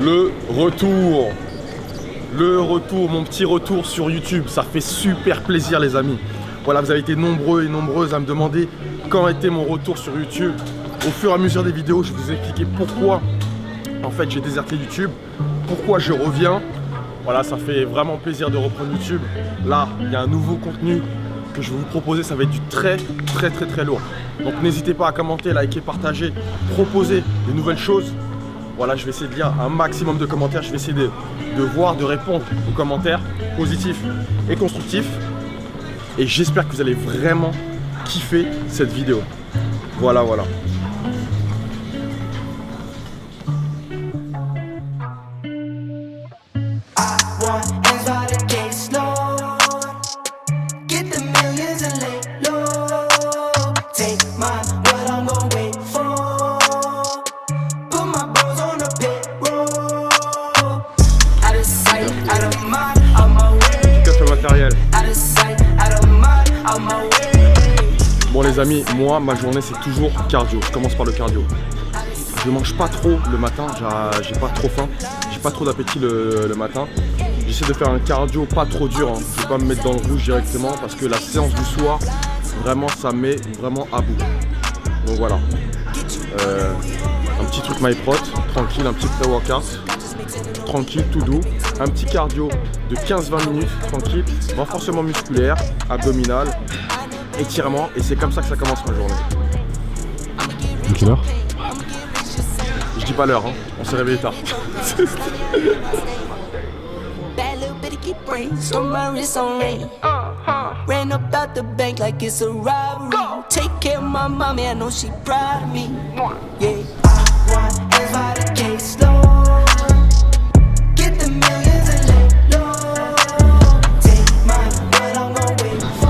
Le retour. Le retour, mon petit retour sur YouTube. Ça fait super plaisir les amis. Voilà, vous avez été nombreux et nombreuses à me demander quand était mon retour sur YouTube. Au fur et à mesure des vidéos, je vous ai expliqué pourquoi en fait j'ai déserté YouTube, pourquoi je reviens. Voilà, ça fait vraiment plaisir de reprendre YouTube. Là, il y a un nouveau contenu que je vais vous proposer, ça va être du très lourd. Donc n'hésitez pas à commenter, liker, partager, proposer des nouvelles choses. Voilà, je vais essayer de lire un maximum de commentaires, je vais essayer de voir, de répondre aux commentaires positifs et constructifs. Et j'espère que vous allez vraiment kiffer cette vidéo. Voilà. Bon les amis, moi ma journée c'est toujours cardio, je commence par le cardio. Je mange pas trop le matin, j'ai pas trop faim, j'ai pas trop d'appétit le matin. J'essaie de faire un cardio pas trop dur, hein. Je vais pas me mettre dans le rouge directement parce que la séance du soir, vraiment ça met vraiment à bout. Donc voilà, un petit truc MyProt, tranquille, un petit pré-workout, tranquille, tout doux. Un petit cardio de 15-20 minutes, tranquille, renforcement musculaire, abdominal, étirement, et c'est comme ça que ça commence ma journée. Quelle heure? Je dis pas l'heure, hein. On s'est réveillé tard.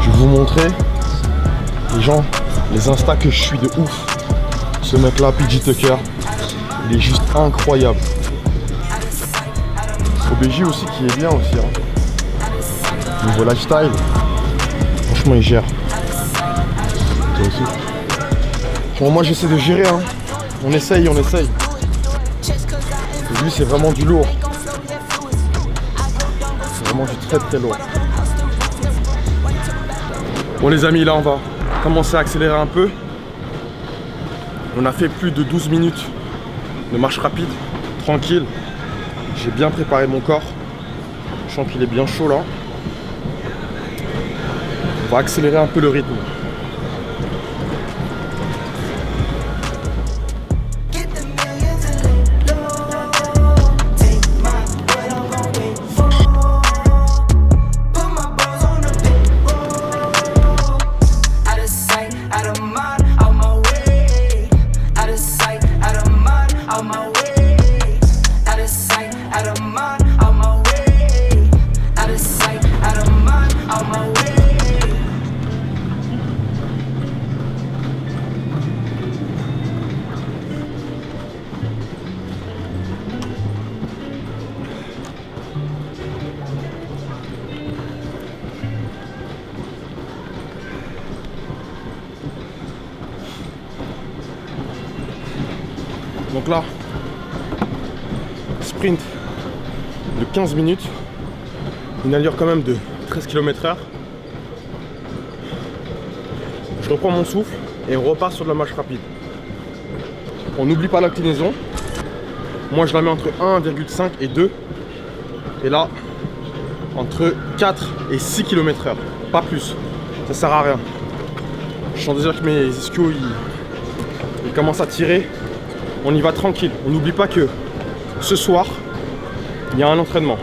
Je vais vous montrer les gens, les instas que je suis de ouf. Ce mec là, PJ Tucker, il est juste incroyable. OBJ aussi qui est bien aussi. Hein. Nouveau lifestyle. Franchement il gère. Toi aussi. Bon, moi j'essaie de gérer. Hein. On essaye. Lui c'est vraiment du lourd. C'est vraiment du très lourd. Bon les amis, là on va commencer à accélérer un peu. On a fait plus de 12 minutes de marche rapide, tranquille. J'ai bien préparé mon corps. Je sens qu'il est bien chaud là. On va accélérer un peu le rythme. Donc là, sprint de 15 minutes, une allure quand même de 13 km/h. Je reprends mon souffle et on repart sur de la marche rapide. On n'oublie pas l'inclinaison. Moi je la mets entre 1,5 et 2. Et là, entre 4 et 6 km/h. Pas plus. Ça sert à rien. Je sens déjà que mes ischios ils commencent à tirer. On y va tranquille. On n'oublie pas que ce soir, il y a un entraînement.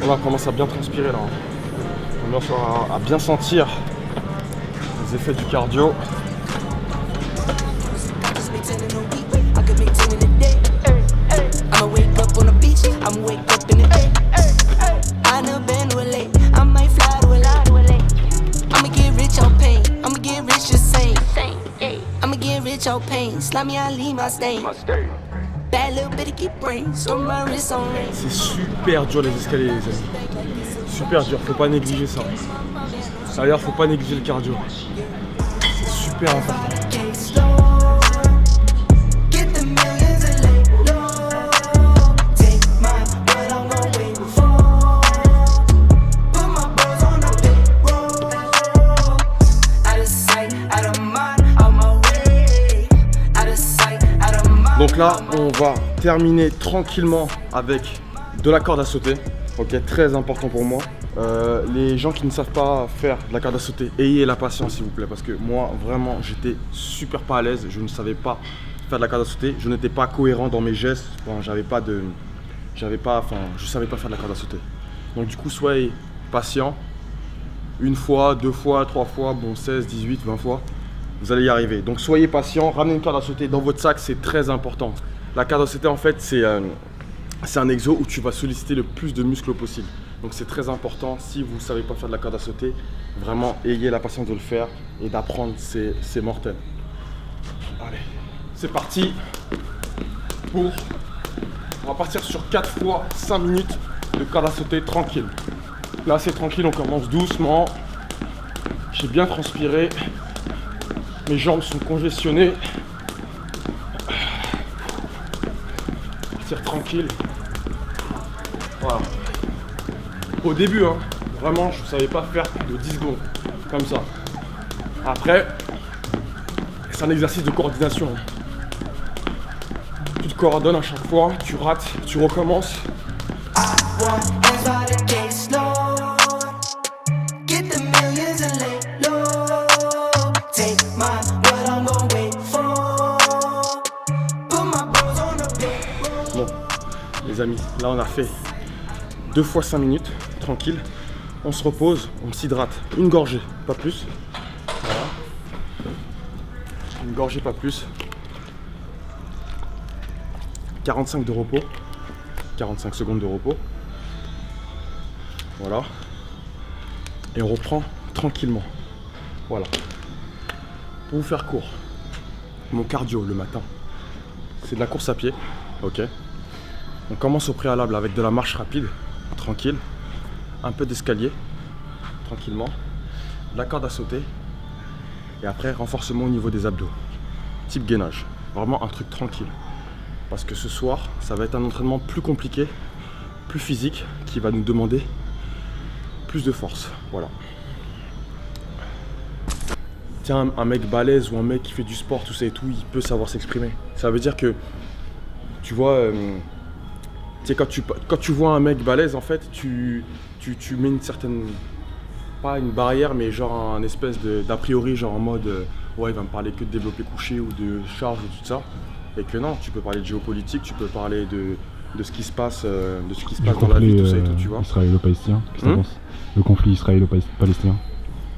On commence à bien transpirer là. On commence à bien sentir les effets du cardio. C'est super dur les escaliers les amis. Super dur, faut pas négliger ça. D'ailleurs faut pas négliger le cardio. C'est super important. Donc là, on va terminer tranquillement avec de la corde à sauter. Ok, très important pour moi. Les gens qui ne savent pas faire de la corde à sauter, ayez la patience s'il vous plaît, parce que moi vraiment j'étais super pas à l'aise, je ne savais pas faire de la corde à sauter, je n'étais pas cohérent dans mes gestes, enfin, je savais pas faire de la corde à sauter. Donc du coup soyez patient, une fois, deux fois, trois fois, bon 16, 18, 20 fois, vous allez y arriver. Donc soyez patient, ramenez une corde à sauter dans votre sac, c'est très important. La corde à sauter en fait c'est un exo où tu vas solliciter le plus de muscles possible. Donc c'est très important, si vous ne savez pas faire de la corde à sauter, vraiment ayez la patience de le faire et d'apprendre, c'est mortel. Allez, c'est parti on va partir sur 4 fois 5 minutes de corde à sauter tranquille. Là c'est tranquille, on commence doucement. J'ai bien transpiré, mes jambes sont congestionnées. Partir tranquille. Voilà. Au début, hein, vraiment, je ne savais pas faire de 10 secondes, comme ça. Après, c'est un exercice de coordination. Tu te coordonnes à chaque fois, tu rates, tu recommences. Bon, les amis, là on a fait 2 fois 5 minutes, tranquille. On se repose, on s'hydrate. Une gorgée, pas plus. Voilà. Une gorgée, pas plus. 45 de repos. 45 secondes de repos. Voilà. Et on reprend tranquillement. Voilà. Pour vous faire court, mon cardio le matin, c'est de la course à pied. Ok. On commence au préalable avec de la marche rapide. Tranquille, un peu d'escalier, tranquillement, de la corde à sauter et après renforcement au niveau des abdos, type gainage, vraiment un truc tranquille parce que ce soir ça va être un entraînement plus compliqué, plus physique qui va nous demander plus de force, voilà. Tiens, un mec balèze ou un mec qui fait du sport, tout ça et tout, il peut savoir s'exprimer, ça veut dire que tu vois tu sais, quand tu vois un mec balèze, en fait, tu mets une certaine, pas une barrière, mais genre un espèce d'a priori, genre en mode, ouais, il va me parler que de développé couché ou de charge ou tout ça. Et que non, tu peux parler de géopolitique, tu peux parler de ce qui se passe, dans la vie, tout ça et tout, tu vois. Israélo-palestinien, qu'est-ce que t'en penses ? Le conflit israélo-palestinien.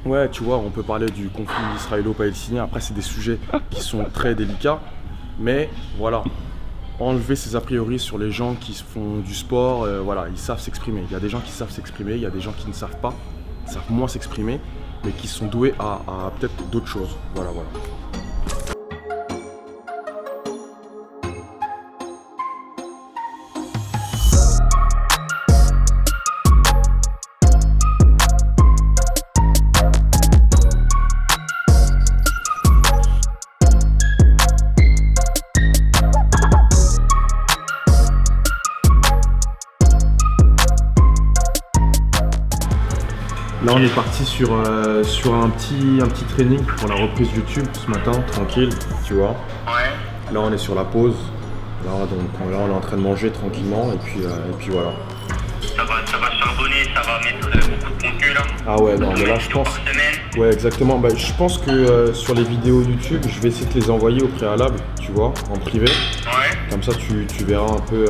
Ouais, tu vois, on peut parler du conflit israélo-palestinien. Après, c'est des sujets qui sont très délicats, mais voilà. Enlever ces a priori sur les gens qui font du sport, voilà, ils savent s'exprimer. Il y a des gens qui savent s'exprimer, il y a des gens qui ne savent pas, savent moins s'exprimer, mais qui sont doués à peut-être d'autres choses. Voilà, voilà. Là on est parti sur un petit training pour la reprise YouTube ce matin, tranquille, tu vois. Ouais. Là on est sur la pause. Là on est en train de manger tranquillement et puis voilà. Ça va charbonner, ça va mettre beaucoup de contenu là. Ah ouais, non mais là je pense. Ouais exactement. Bah, je pense que sur les vidéos YouTube, je vais essayer de les envoyer au préalable, tu vois, en privé. Ouais. Comme ça tu verras un peu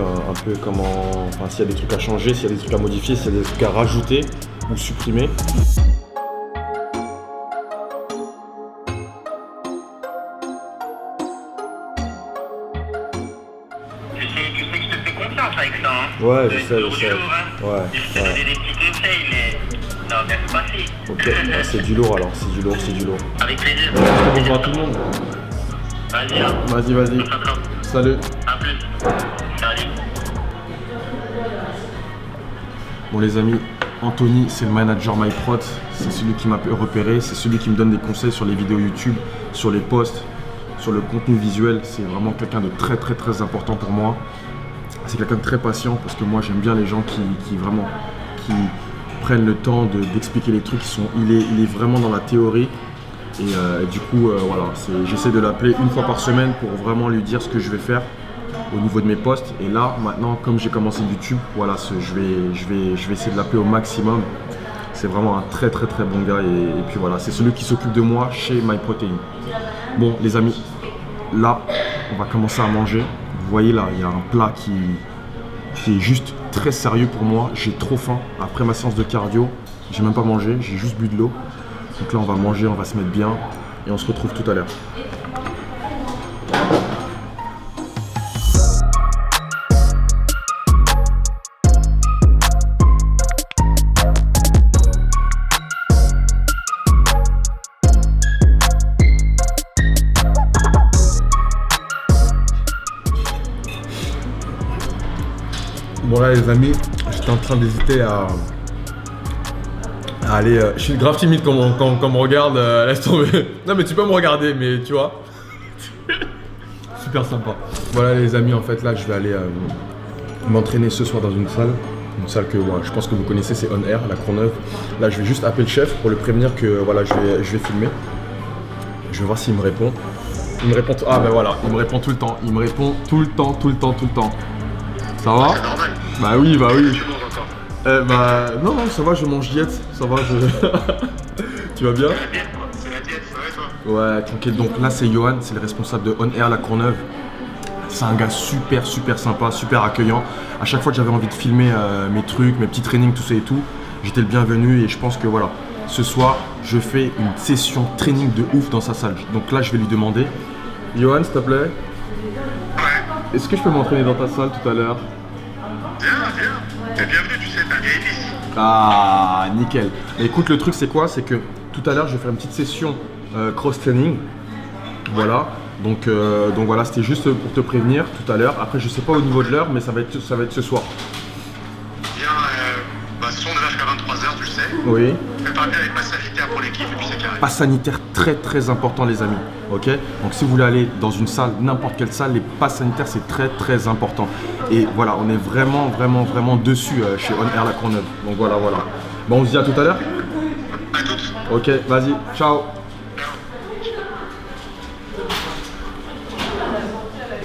comment. Enfin s'il y a des trucs à changer, s'il y a des trucs à modifier, s'il y a des trucs à rajouter ou supprimer. Tu sais que je te fais confiance avec ça, hein. Ouais, je sais. Hein. Ouais. Je t'ai donné des petits conseils, mais ça va bien se passer. Ok, ouais, c'est du lourd alors, c'est du lourd. Avec plaisir. Bonjour à tout le monde. Vas-y, hein. Vas-y. Salut. À plus. Salut. Bon les amis, Anthony, c'est le manager MyProt, c'est celui qui m'a repéré, c'est celui qui me donne des conseils sur les vidéos YouTube, sur les posts, sur le contenu visuel. C'est vraiment quelqu'un de très important pour moi. C'est quelqu'un de très patient parce que moi j'aime bien les gens qui prennent le temps d'expliquer les trucs. Il est vraiment dans la théorie et du coup voilà, j'essaie de l'appeler une fois par semaine pour vraiment lui dire ce que je vais faire au niveau de mes posts. Et là maintenant, comme j'ai commencé YouTube, voilà, je vais essayer de l'appeler au maximum. C'est vraiment un très bon gars et puis voilà, c'est celui qui s'occupe de moi chez MyProtein. Bon les amis, là on va commencer à manger. Vous voyez là, il y a un plat qui est juste très sérieux pour moi. J'ai trop faim. Après ma séance de cardio, j'ai même pas mangé, j'ai juste bu de l'eau. Donc là on va manger, on va se mettre bien et on se retrouve tout à l'heure. Bon là les amis, j'étais en train d'hésiter à aller... je suis grave timide quand on me regarde, laisse tomber. Non mais tu peux me regarder, mais tu vois. Super sympa. Voilà les amis, en fait là je vais aller m'entraîner ce soir dans une salle que je pense que vous connaissez, c'est On Air, la Courneuve. Là je vais juste appeler le chef pour le prévenir que voilà, je vais filmer. Je vais voir s'il me répond. Il me répond, ah ben voilà, il me répond tout le temps. Il me répond tout le temps. Ça va? C'est normal. Bah oui. Tu manges encore. Non, ça va, je mange diète, ça va, Tu vas bien? C'est la diète, ça va toi? Ouais, tranquille. Donc là, c'est Johan, c'est le responsable de On Air La Courneuve. C'est un gars super sympa, super accueillant. À chaque fois que j'avais envie de filmer mes trucs, mes petits trainings, tout ça et tout, j'étais le bienvenu et je pense que voilà, ce soir, je fais une session training de ouf dans sa salle. Donc là, je vais lui demander, Johan, s'il te plaît, est-ce que je peux m'entraîner dans ta salle tout à l'heure? Viens. T'es bienvenu, tu sais, t'as un vieil fils. Ah, nickel. Mais écoute, le truc c'est quoi? C'est que tout à l'heure, je vais faire une petite session cross-training. Voilà. Donc voilà, c'était juste pour te prévenir tout à l'heure. Après, je sais pas au niveau de l'heure, mais ça va être ce soir. Viens, de toute façon, on est là jusqu'à 23h, tu le sais. Oui. Prépare bien les passes sanitaires pour l'équipe et puis c'est carré. Pass sanitaire très important les amis. Ok. Donc si vous voulez aller dans une salle, n'importe quelle salle, les passes sanitaires c'est très important. Et voilà, on est vraiment dessus chez On Air La Courneuve. Donc voilà. Bon, on se dit à tout à l'heure. À toutes. Ok, vas-y, ciao.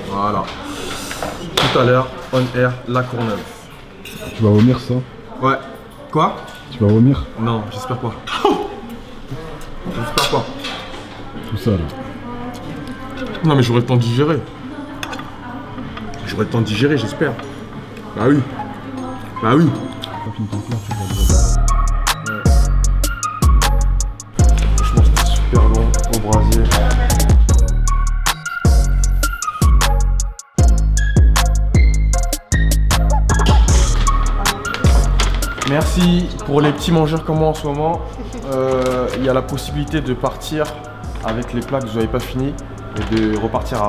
Voilà. Tout à l'heure, On Air La Courneuve. Tu vas vomir ça? Ouais. Quoi? Tu vas vomir? Non, j'espère pas. J'espère pas. Tout ça là. Non mais j'aurai le temps de digérer. J'espère. Bah oui. Pas fini ton plat, tu vas Franchement c'était super bon au brasier. Merci pour les petits mangeurs comme moi en ce moment. Il y a la possibilité de partir avec les plats que vous n'avez pas finis et de repartir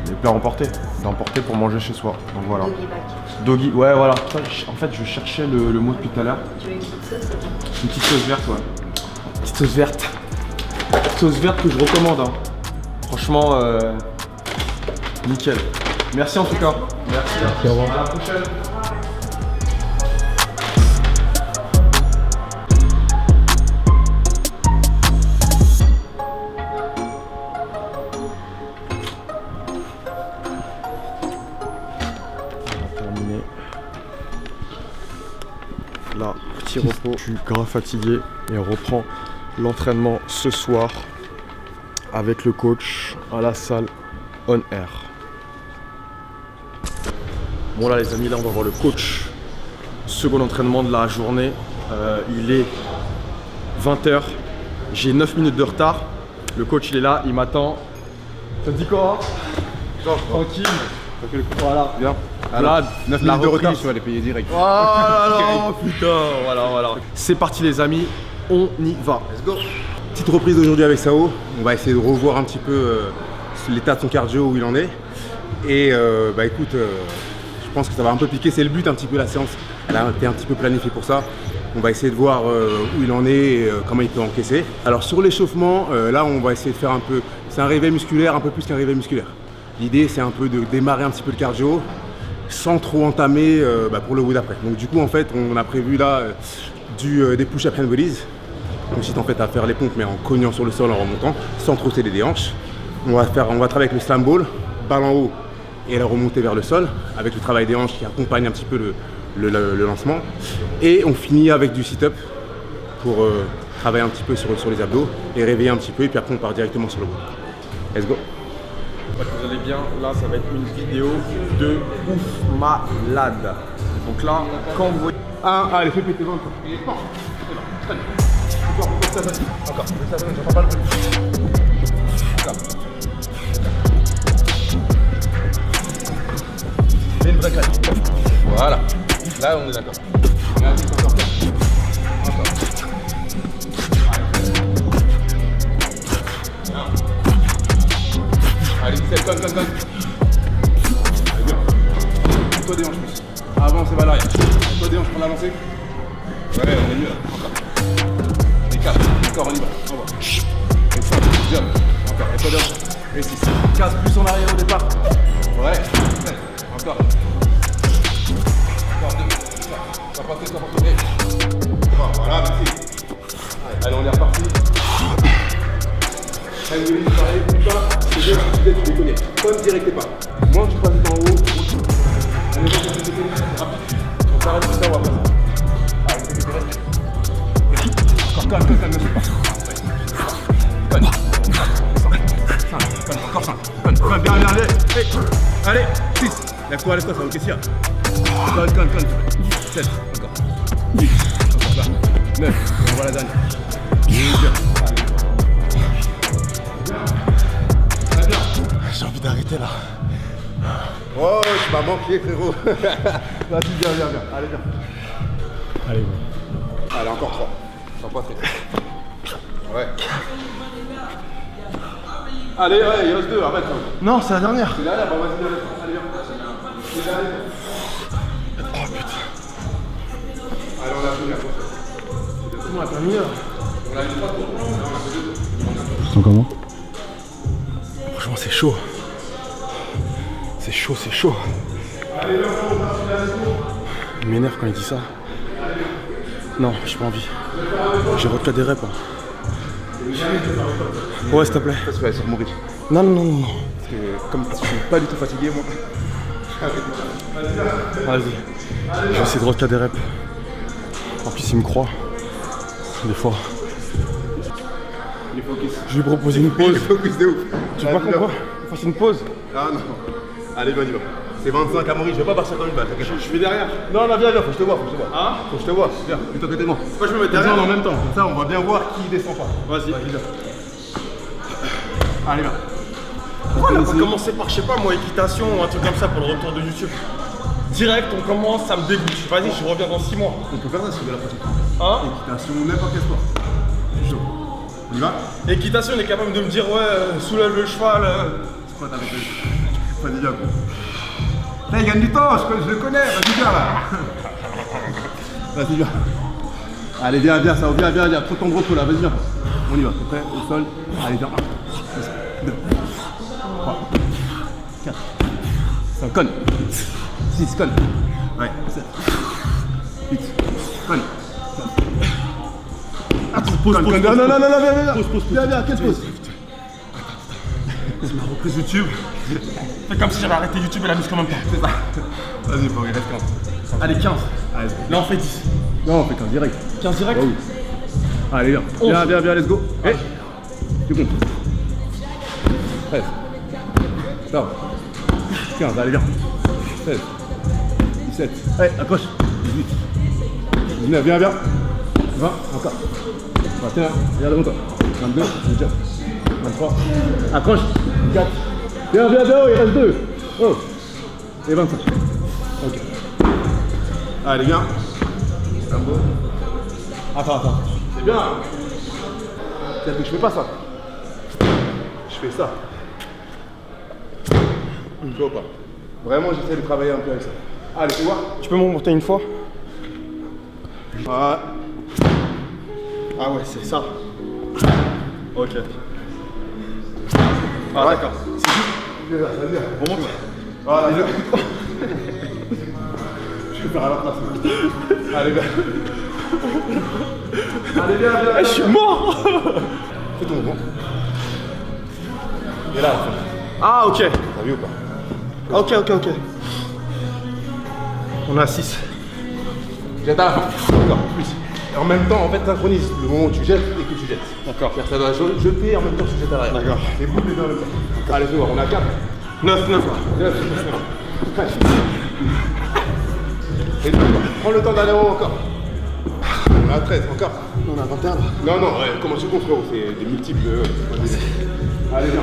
les plats emportés, d'emporter pour manger chez soi. Donc voilà. Doggy, ouais voilà. En fait je cherchais le mot depuis tout à l'heure. Tu veux une petite sauce? Une petite sauce verte, ouais. Petite sauce verte. Sauce verte que je recommande. Hein. Franchement, nickel. Merci en tout cas. Merci. au revoir. À la prochaine. Là, petit repos, je suis grave fatigué et on reprend l'entraînement ce soir avec le coach à la salle On Air. Bon là les amis, là on va voir le coach. Second entraînement de la journée. Il est 20h. J'ai 9 minutes de retard. Le coach il est là, il m'attend. Ça te dit quoi? Genre tranquille. Voilà, bien. Vlad, 9 minutes de retard, tu vas les payer direct. Oh là là, putain, voilà. C'est parti les amis, on y va. Let's go. Petite reprise aujourd'hui avec Sao. On va essayer de revoir un petit peu l'état de son cardio, où il en est. Et écoute, je pense que ça va un peu piquer, c'est le but un petit peu la séance. Là, t'es un petit peu planifié pour ça. On va essayer de voir où il en est et comment il peut encaisser. Alors sur l'échauffement, là on va essayer de faire un peu, c'est un réveil musculaire, un peu plus qu'un réveil musculaire. L'idée c'est un peu de démarrer un petit peu le cardio sans trop entamer pour le bout d'après. Donc du coup en fait on a prévu là des push-up hand bodies. Consiste en fait à faire les pompes mais en cognant sur le sol en remontant, sans trop céder des hanches. On va travailler avec le slam ball, balle en haut et la remontée vers le sol, avec le travail des hanches qui accompagne un petit peu le lancement. Et on finit avec du sit-up pour travailler un petit peu sur les abdos et réveiller un petit peu, et puis après on part directement sur le bout. Let's go. J'espère que vous allez bien. Là, ça va être une vidéo de ouf malade. Donc là, quand vous voyez... Allez, fais péter encore. Encore, j'entends pas le bruit. Fais une vraie claque. Voilà. Là, on est d'accord. Encore. Allez, 17, conne. Allez, bien. Toi des hanches plus. Avance et va à l'arrière. Toi des hanches pour la lancer. Ouais, on est mieux là. Encore. Et 4. Encore, on y va. On va. Et 5. Jump. Encore. Et toi des hanches. Et 6. 15 plus en arrière au départ. Ouais. 7. Encore. Encore 2. Ça va passer, ça va passer. Voilà, merci. Allez, on est reparti. Handling, pareil, putain, c'est bien, tu les connais. Comme direct et pas. Moi, je passe en haut. Allez, rapide. On s'arrête tout ça, on va passer. Allez, encore calme, ne sais pas. Conne. Encore 5. Conne, bien, allez. 6. Lève-toi, ça va au caissier. Conne. 7. Encore. 8. Encore là. 9. On voit la dernière. J'ai envie d'arrêter là. Oh, tu m'as manqué, frérot. Vas-y, viens. Allez, viens. Allez, encore 3. Sans pas très. Ouais. Allez, il reste 2, arrête. Non, c'est la dernière. C'est la dernière, bon, vas-y, allez, viens. C'est la dernière. Oh putain. Allez, on a fini la prochaine. On a pas mis là. On a mis 3 tours. Tu sens comment? Franchement, c'est chaud. C'est chaud. Il m'énerve quand il dit ça. Non, j'ai pas envie. J'ai reculé des reps. Ouais, s'il te plaît. Tu vas sur mourir. Non. Parce que comme je suis pas du tout fatigué, moi. Vas-y. Je vais essayer de reculé des reps. En plus, il me croit. Des fois. Il est focus. Je lui propose une pause. Il est focus de ouf. Tu veux pas qu'on fasse une pause? Ah non. Allez, vas-y, va. C'est 25 à Maurice, je vais pas partir comme une balle. Je suis derrière. Non, viens, faut que je te vois. Hein? Faut que je te vois. Viens, plutôt côté de moi. Pourquoi je me mets derrière en même temps. Comme ça, on va bien voir qui descend pas. Vas-y. Viens. Allez, viens. Pourquoi on a pas commencé par, je sais pas moi, équitation ou un truc comme ça pour le retour de YouTube? Direct, on commence, ça me dégoûte. Vas-y, je reviens dans 6 mois. On peut faire ça si tu veux la prochaine. Hein? Équitation, n'importe quel sport. Je suis chaud. On y va? Équitation, on est capable de me dire, ouais, soulève le cheval. Squat avec le. Vas-y, viens. Là, il gagne du temps, je le connais. Vas-y, viens là. Vas-y, viens. Allez, viens, ça va, viens. Trop de temps de repos là, vas-y, viens. On y va, t'es prêt? Au sol. Allez, viens. 1, 2, 3, 4, 5, conne. 6, conne. Ouais, 7, 8, conne. Pause. Non, viens. Pause. Viens, quelle pause? C'est ma reprise YouTube. Fais comme si j'avais arrêté YouTube et la muscle en même temps. C'est ça. Vas-y, il reste 15. Allez, 15. Allez, Là, on fait 10. non, on fait 15 direct. 15 direct? Oh, oui. Allez, viens, let's go. Hé, tu comptes. 13. Stop. 15, allez, viens. 16. 17. Allez, accroche. 18. 19, viens. 20, encore. 21, viens devant toi. 22, déjà. 23, accroche. 4. Viens, oh, il reste 2. Oh. Et 25. Ok. Allez, viens. Attends. C'est bien. C'est-à-dire que je fais pas ça. Je fais ça. Tu vois pas. Vraiment, j'essaie de travailler un peu avec ça. Allez, tu vois. Tu peux me remonter une fois? Voilà. Ah ouais, c'est ça. Ok. Ah d'accord. On monte. Voilà. Je vais faire à la place. Allez, viens. Allez, viens. Je suis mort. Fais ton mouvement. Et là, Ah ok. t'as vu ou pas? Ok. On est à 6. Jette à la fin. D'accord, plus. Et en même temps, en fait, synchronise le moment où tu jettes et que tu jettes. D'accord. C'est-à-dire que ça doit jeter et en même temps tu jettes à l'arrière. D'accord. Et boucle les deux en même temps. Allez, fais voir, on a 4. 9. 9. Et deux, prends le temps d'aller en haut encore. On a 13, encore. On a 21 là. Non, comment tu comptes, frérot? C'est des multiples. Allez, viens.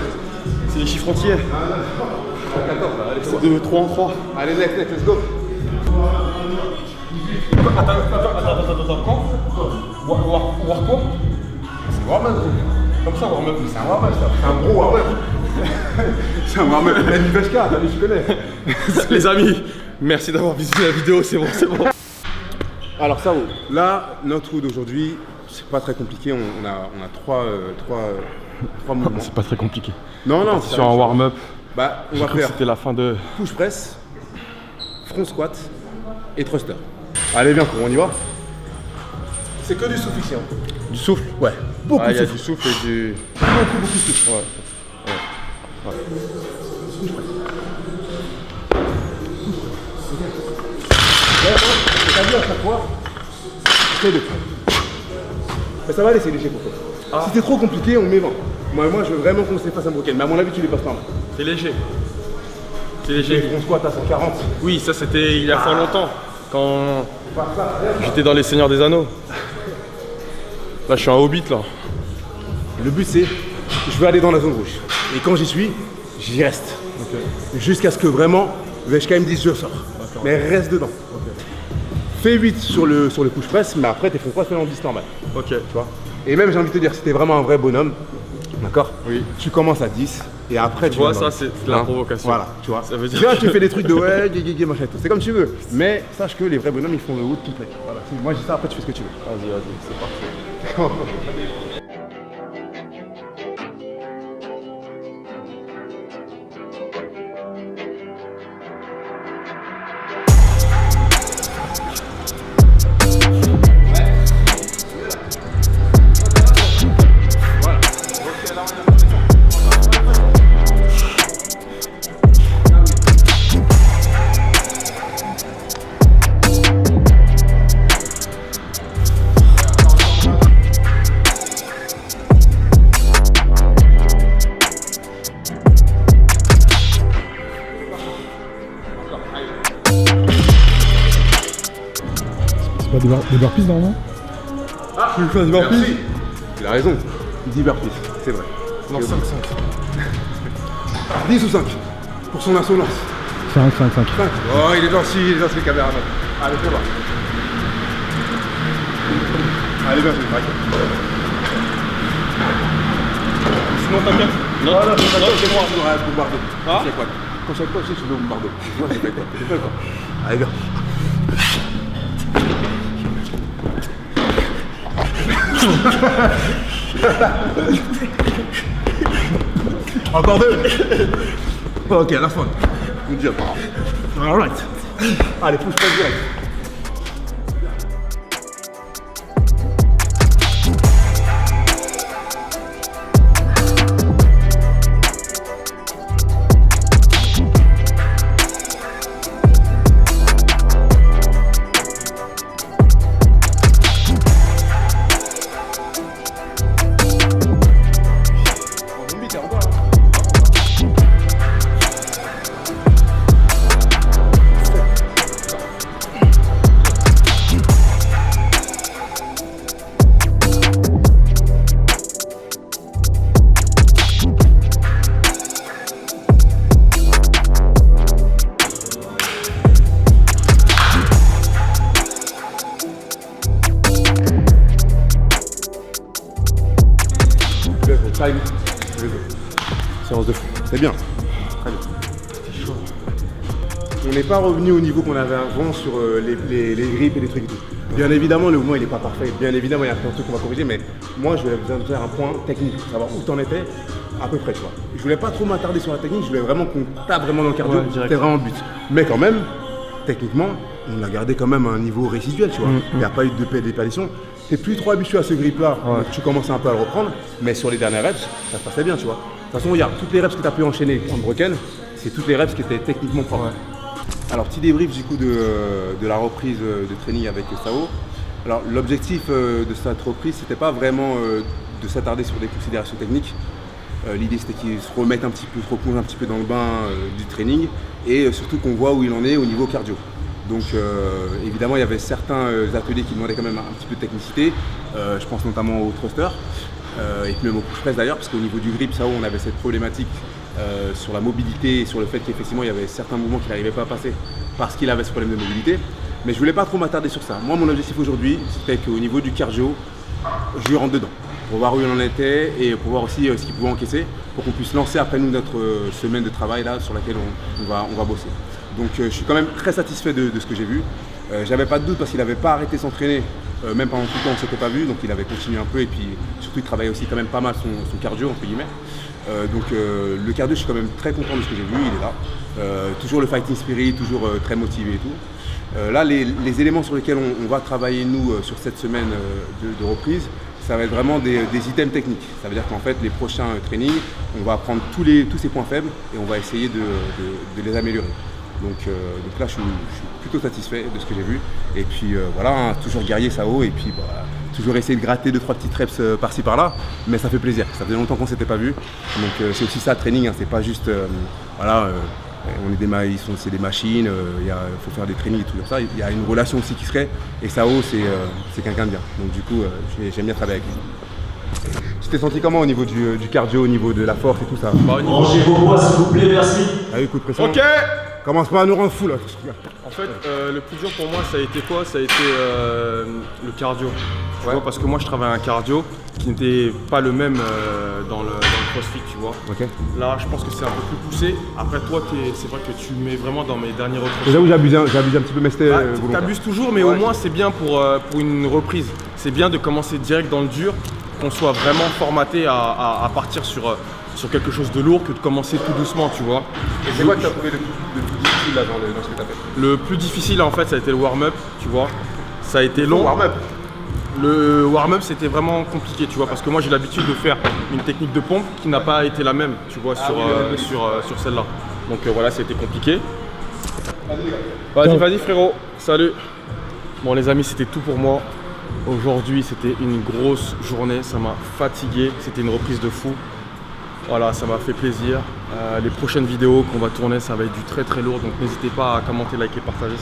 C'est les chiffres entiers. On a 14 là, allez, fais voir. De 3 en 3. Allez, next, let's go. Attends. Quand War quoi? C'est warm-up. Comme ça, warm-up. C'est un warm-up, ça. C'est un gros warm-up. C'est un warm-up. La Nivashka, je connais. Les amis, merci d'avoir visité la vidéo, c'est bon. Alors ça, là, notre roue d'aujourd'hui, c'est pas très compliqué. On a trois mouvements. C'est pas très compliqué. Non, C'est sur un warm-up. Bah, on J'ai va cru que faire c'était la fin de. push press, front squat et thruster. Allez, viens, on y va. C'est que du souffle ici. Hein. Du souffle? Ouais, beaucoup Ah, de il y a souffle. du souffle et du. Beaucoup de souffle. Ouais. T'as vu à chaque fois, essaye de faire. Mais ça va aller, c'est léger pour toi. Ah. Si c'est trop compliqué, on met 20. Moi, je veux vraiment qu'on se fasse un broken. Mais à mon avis, tu les passes pas. C'est léger. C'est Et léger. front squat à 140. Oui, ça c'était il y a fort longtemps. Quand j'étais dans les Seigneurs des Anneaux. Là, je suis un hobbit là. Le but, c'est, je veux aller dans la zone rouge. Et quand j'y suis, j'y reste. Jusqu'à ce que vraiment, Veshka me dise je sors. Mais reste dedans. Fais 8 sur le push press, mais après, tes front squat, fais en 10 normal. Ok. Tu vois. Et même, j'ai envie de te dire, si t'es vraiment un vrai bonhomme, d'accord? Oui. Tu commences à 10 et après Tu vois, vas dans ça le- c'est la Hein. provocation. Voilà, tu vois. Ça veut dire- Tu vois, tu fais des trucs de ouais, gay, machin et tout. C'est comme tu veux. Mais sache que les vrais bonhommes, ils font le wood complet. Voilà. Moi, je dis ça, après, tu fais ce que tu veux. Vas-y, c'est parti. Pas des burpees normalement? Tu veux faire des burpees? Il a raison. 10 burpees, c'est vrai. Non, 5. 10 ou 5 pour son insolence. 5. 5. Oh, il est gentil, le caméraman. Allez, fais voir. Allez, viens, je vais te braquer. Sinon, t'inquiète. Non, c'est moi. Tu devrais être bombardé. Ah. C'est quoi? Quand chaque fois, je sais que tu veux bombarder. Moi, je fais quoi? Je fais quoi? Allez, viens. Encore 2. Ok, la fin. Good job. Alright. Allez, pousse pas direct. Time. Séance de fou. C'est bien. Très bien. on n'est pas revenu au niveau qu'on avait avant sur les grips et les trucs et tout. Bien évidemment, le mouvement il n'est pas parfait. Bien évidemment, il y a plein de trucs qu'on va corriger, mais moi, je voulais besoin de faire un point technique, pour savoir où t'en étais, à peu près, tu vois. Je voulais pas trop m'attarder sur la technique, je voulais vraiment qu'on tape vraiment dans le cardio, c'était vraiment le but. Mais quand même, techniquement, on a gardé quand même un niveau résiduel, tu vois. Il n'y a pas eu de déperdition. Tu n'es plus trop habitué à ce grip-là, donc tu commences un peu à le reprendre, mais sur les dernières reps, ça se passait bien, tu vois. De toute façon, regarde, toutes les reps que tu as pu enchaîner en broken, c'est toutes les reps qui étaient techniquement fortes. Alors, petit débrief du coup de la reprise de training avec Sao. Alors, l'objectif de cette reprise, c'était pas vraiment de s'attarder sur des considérations techniques. L'idée, c'était qu'il se remette un petit peu, se replonge un petit peu dans le bain du training et surtout qu'on voit où il en est au niveau cardio. Donc évidemment, il y avait certains ateliers qui demandaient quand même un petit peu de technicité. Je pense notamment au thruster et puis même au push press d'ailleurs, parce qu'au niveau du grip, ça, on avait cette problématique sur la mobilité et sur le fait qu'effectivement, il y avait certains mouvements qu'il n'arrivait pas à passer parce qu'il avait ce problème de mobilité. Mais je voulais pas trop m'attarder sur ça. Moi, mon objectif aujourd'hui, c'était qu'au niveau du cardio, je lui rentre dedans pour voir où il en était et pour voir aussi ce qu'il pouvait encaisser pour qu'on puisse lancer après nous notre semaine de travail là sur laquelle on va bosser. Donc je suis quand même très satisfait de ce que j'ai vu. J'avais pas de doute parce qu'il n'avait pas arrêté de s'entraîner, même pendant tout le temps on ne s'était pas vu, donc il avait continué un peu et puis surtout il travaillait aussi quand même pas mal son cardio entre guillemets. Donc le cardio, je suis quand même très content de ce que j'ai vu, il est là. Toujours le fighting spirit, toujours très motivé et tout. Là les éléments sur lesquels on va travailler nous sur cette semaine de reprise, ça va être vraiment des items techniques. Ça veut dire qu'en fait les prochains trainings, on va prendre tous ces points faibles et on va essayer de les améliorer. Donc là je suis plutôt satisfait de ce que j'ai vu. Et puis voilà, hein, toujours guerrier Sao et puis toujours essayer de gratter 2-3 petites reps par-ci par-là, mais ça fait plaisir. Ça faisait longtemps qu'on ne s'était pas vu. Donc c'est aussi ça le training, hein, c'est pas juste c'est des machines, il faut faire des trainings et tout ça. Il y a une relation aussi qui se crée et Sao c'est quelqu'un de bien. Donc du coup j'aime bien travailler avec lui. Tu t'es senti comment au niveau du cardio, au niveau de la force et tout ça? Rangez vos poids s'il vous plaît, merci. Ah oui, coup de pression. Ok. Commence pas à nous rendre fous là. En fait, le plus dur pour moi, ça a été quoi? Ça a été le cardio. Tu vois, parce que moi, je travaille un cardio qui n'était pas le même dans le CrossFit, tu vois. Ok. Là, je pense que c'est un peu plus poussé. Après, toi, c'est vrai que tu mets vraiment dans mes derniers reprises. J'avoue, j'ai abusé un petit peu, mais c'était volontaire. T'abuses toujours, mais au moins, c'est bien pour une reprise. C'est bien de commencer direct dans le dur, qu'on soit vraiment formaté à partir sur quelque chose de lourd que de commencer tout doucement, tu vois. Et c'est quoi que tu as trouvé de plus difficile là dans ce que tu as fait? Le plus difficile en fait, ça a été le warm-up, tu vois. Ça a été long. Warm-up. Le warm-up, c'était vraiment compliqué, tu vois, parce que moi j'ai l'habitude de faire une technique de pompe qui n'a pas été la même, tu vois, sur celle-là. Donc voilà, c'était compliqué. Vas-y frérot, salut. Bon les amis, c'était tout pour moi. Aujourd'hui, c'était une grosse journée, ça m'a fatigué, c'était une reprise de fou. Voilà, ça m'a fait plaisir. Les prochaines vidéos qu'on va tourner, ça va être du très très lourd, donc n'hésitez pas à commenter, liker, partager,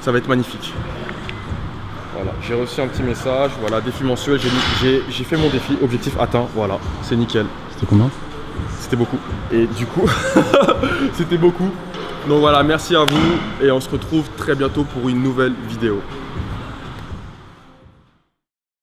ça va être magnifique. Voilà, j'ai reçu un petit message, voilà, défi mensuel, j'ai fait mon défi, objectif atteint, voilà, c'est nickel. C'était combien? C'était beaucoup. Et du coup, c'était beaucoup. Donc voilà, merci à vous et on se retrouve très bientôt pour une nouvelle vidéo.